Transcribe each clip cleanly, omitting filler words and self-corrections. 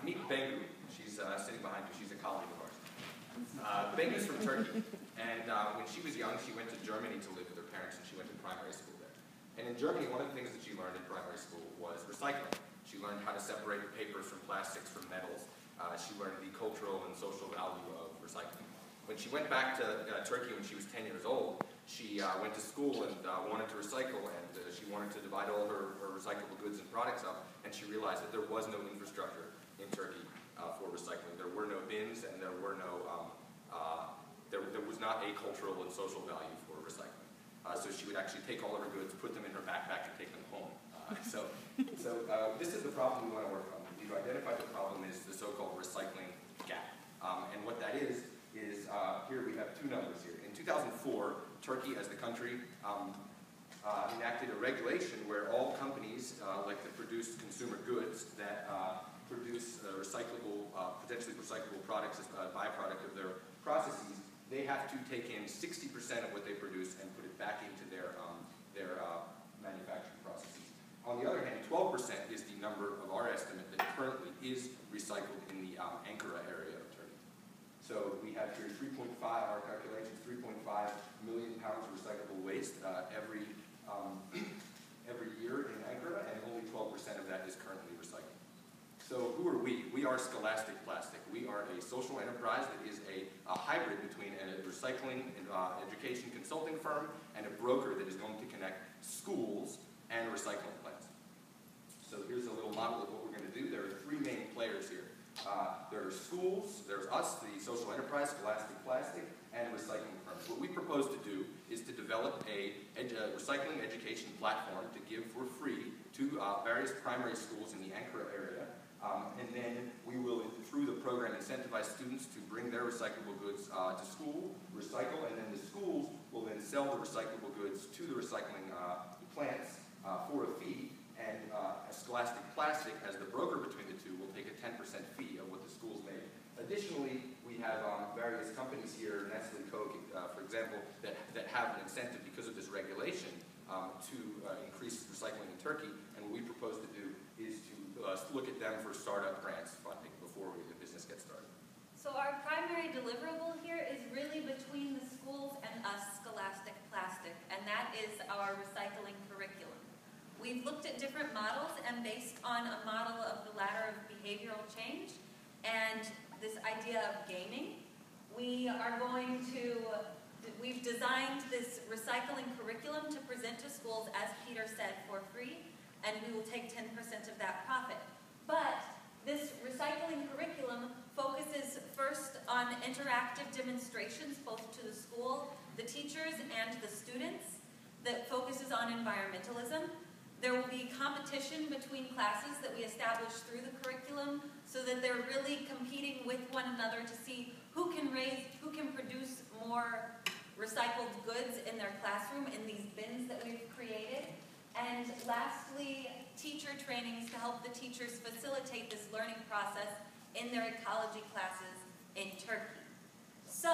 Meet Bengu. She's sitting behind you. She's a colleague of ours. Bengu's from Turkey, and when she was young, she went to Germany to live with her parents, and she went to primary school there. And in Germany, one of the things that she learned in primary school was recycling. She learned how to separate papers from plastics from metals. She learned the cultural and social value of recycling. When she went back to Turkey when she was 10 years old, she went to school and wanted to recycle, and she wanted to divide all her recyclable goods and products up, and she realized that there was no infrastructure in Turkey for recycling. There were no bins, and there were no, there was not a cultural and social value for recycling. So she would actually take all of her goods, put them in her backpack, and take them home. So this is the problem we want to work on. We've identified the problem is the so-called recycling gap. And what that is here we have two numbers here. In 2004, Turkey, as the country, enacted a regulation where all companies, like that produce consumer goods that produce recyclable, potentially recyclable products as a byproduct of their processes, they have to take in 60% of what they produce and put it back into their manufacturing processes. On the other hand, 12% is the number of our estimate that currently is recycled in the Ankara area of Turkey. So we have here 3.5, our calculations, 3.5 million pounds of recyclable waste every year in Ankara, and only 12% of that is currently recycled. So who are we? We are Scholastic Plastic. We are a social enterprise that is a hybrid between a recycling and education consulting firm and a broker that is going to connect schools and recycling plants. So here's a little model of what we're going to do. There are three main players here. There are schools, there's us, the social enterprise, Scholastic Plastic, and recycling firms. What we propose to do is to develop a recycling education platform to give for free to various primary schools in the Ankara area. And then we will, through the program, incentivize students to bring their recyclable goods to school, recycle, and then the schools will then sell the recyclable goods to the recycling plants for a fee. And Scholastic Plastic, as the broker between the two, will take a 10% fee of what the schools make. Additionally, we have various companies here, Nestle, Coke, for example, that have an incentive because of this regulation to increase recycling in Turkey. And what we propose to do is to look at them for startup grants funding before the business gets started. So our primary deliverable here is really between the schools and us, Scholastic Plastic, and that is our recycling curriculum. We've looked at different models, and based on a model of the ladder of behavioral change and this idea of gaming, we've designed this recycling curriculum to present to schools, as Peter said, for free, and we will take 10% of that profit. But this recycling curriculum focuses first on interactive demonstrations, both to the school, the teachers, and the students, that focuses on environmentalism. There will be competition between classes that we establish through the curriculum so that they're really competing with one another to see who can produce more recycled goods in their classroom in these bins that we've created. And lastly, teacher trainings to help the teachers facilitate this learning process in their ecology classes in Turkey. So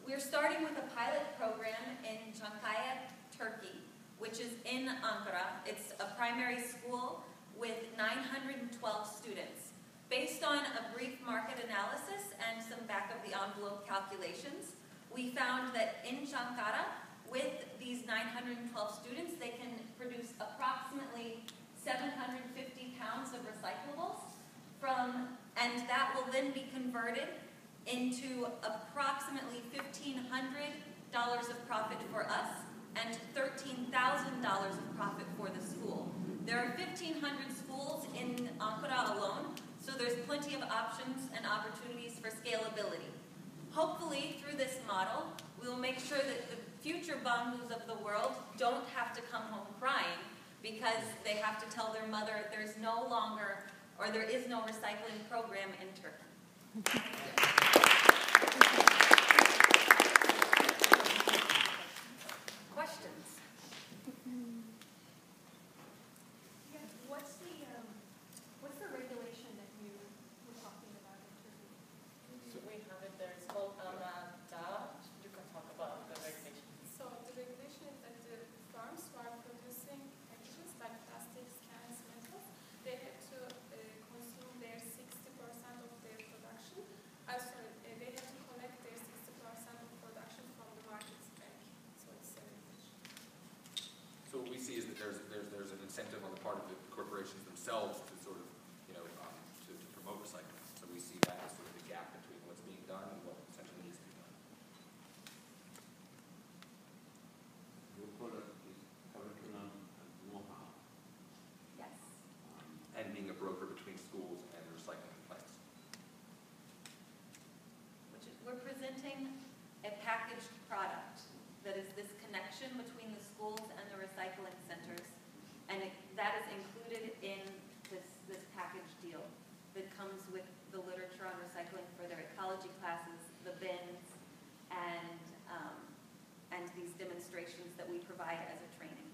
we're starting with a pilot program in Çankaya, Turkey, which is in Ankara. It's a primary school with 912 students. Based on a brief market analysis and some back-of-the-envelope calculations, we found that in Çankaya, with these 912 students, they can produce approximately 750 pounds of recyclables, and that will then be converted into approximately $1,500 of profit for us and $13,000 of profit for the school. There are 1,500 schools in Ankara alone, so there's plenty of options and opportunities for scalability. Hopefully, through this model, we will make sure that the future Bangus of the world don't have to come home crying because they have to tell their mother there is no recycling program in Turkey. Questions? Yeah, what's the regulation that you were talking about in Turkey? So we have it there. It's called ANADA. You can talk about the regulation. So the regulation is that the farms who are producing packages like plastics, cans, metals, they have to consume their 60% themselves to sort of, to promote recycling. So we see that as sort of the gap between what's being done and what essentially needs to be done. Your product is curriculum and know-how. Yes. And being a broker between schools and recycling plants. We're presenting a packaged product that is this connection between the schools and the recycling centers. And that is included in this package deal that comes with the literature on recycling for their ecology classes, the bins, and these demonstrations that we provide as a training.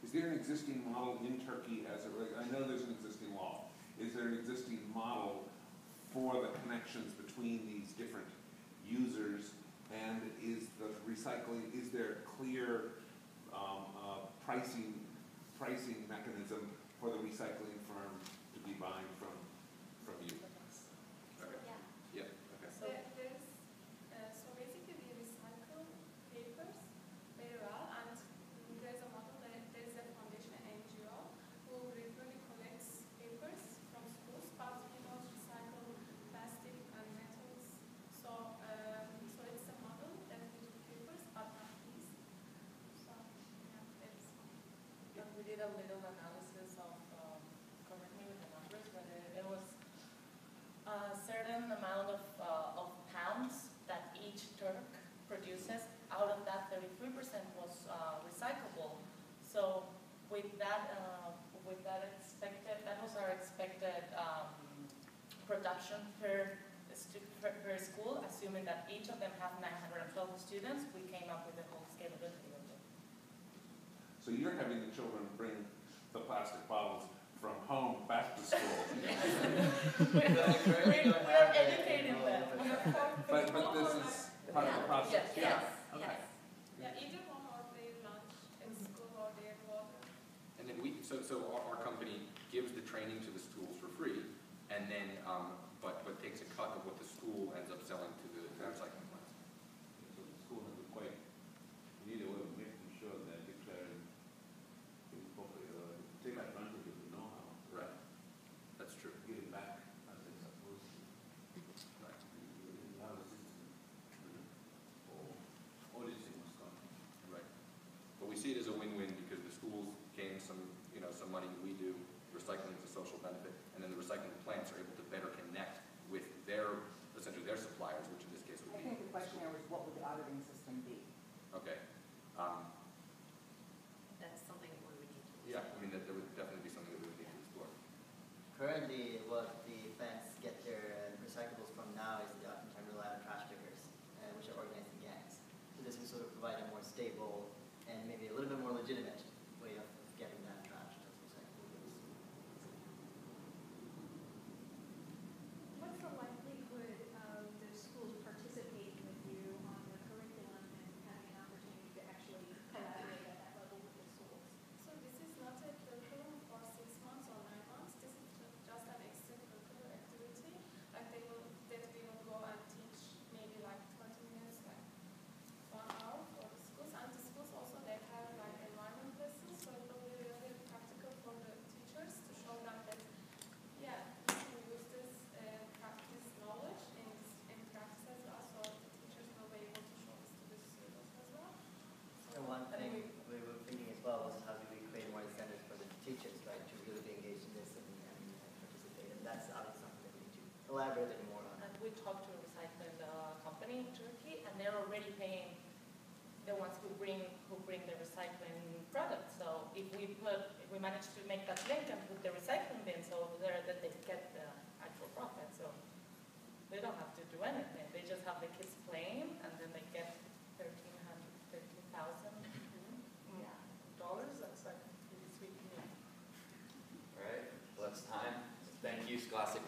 Is there an existing model in Turkey as I know there's an existing law. Is there an existing model for the connections between these different users, and is the recycling, is there a clear pricing mechanism for the recycling firm to be buying from you? Okay. Yeah. Yeah, okay. So So basically we recycle papers very well, and there's a model that there's a foundation NGO who regularly collects papers from schools, but we don't recycle plastic and metals. So it's a model that we do papers, but not these. So yeah, it's we did a little analysis of, correct me with the numbers, but it was a certain amount of pounds that each Turk produces. Out of that, 33% was recyclable. So with that expected, that was our expected production per school, assuming that each of them have 912 students. We came up with the whole scalability of it. So you're having the children bring the plastic bottles from home back to school. We are educating them. But this is part of the process? Yes, Okay. yes. yeah, either home or their lunch in school or their water. And then so our company gives the training to the schools for free, and then, but takes a cut of what the school ends up selling to the recycling plants. So the school has a quite, you need a way of making sure that declaring, take advantage of the know-how. Right. That's true. Give it back as it's supposed to. Right. You have a system for auditing what's going on. Right. But we see it as a win-win because the schools gain some money, we do, recycling is a social benefit, and then the recycling plants are able to better connect with essentially their suppliers, which in this case would I be. think the question here was, what would the auditing system be? Okay. That's something we would need to. Yeah, I mean, that would definitely be something that we would need to explore. Currently, what the plants get their recyclables from now is they oftentimes rely on trash pickers, which are organized in gangs. So this would sort of provide a more stable and maybe a little bit more legitimate way of getting that trash as recyclable goods. What's the likelihood of the schools participating with you on the curriculum and having an opportunity to actually collaborate at that level with the schools? So this is not a curriculum for 6 months or 9 months. This is just an extracurricular activity. Like we will go and teach maybe like 20 minutes, like 1 hour for the schools. And the schools also they have like environment lessons, so it will be really practical for the teachers to show them that yeah, you can use this practice knowledge in practice as well, so the teachers will be able to show this to the students as well. So, And one and thing we were thinking as well was how do we create more incentives for the teachers, right, to really be engaged in this and participate. And that's obviously something that we need to elaborate more on. And we talked to a recycling company in Turkey, and they're already paying the ones who bring the recycling products. So if we manage to make that link and put the recycling bins over there, that they get the actual profit. So they don't have to do anything. They just have the kids playing, and then they get $13,000. That's like pretty sweet. All right, well, it's time. Thank you, Scholastic.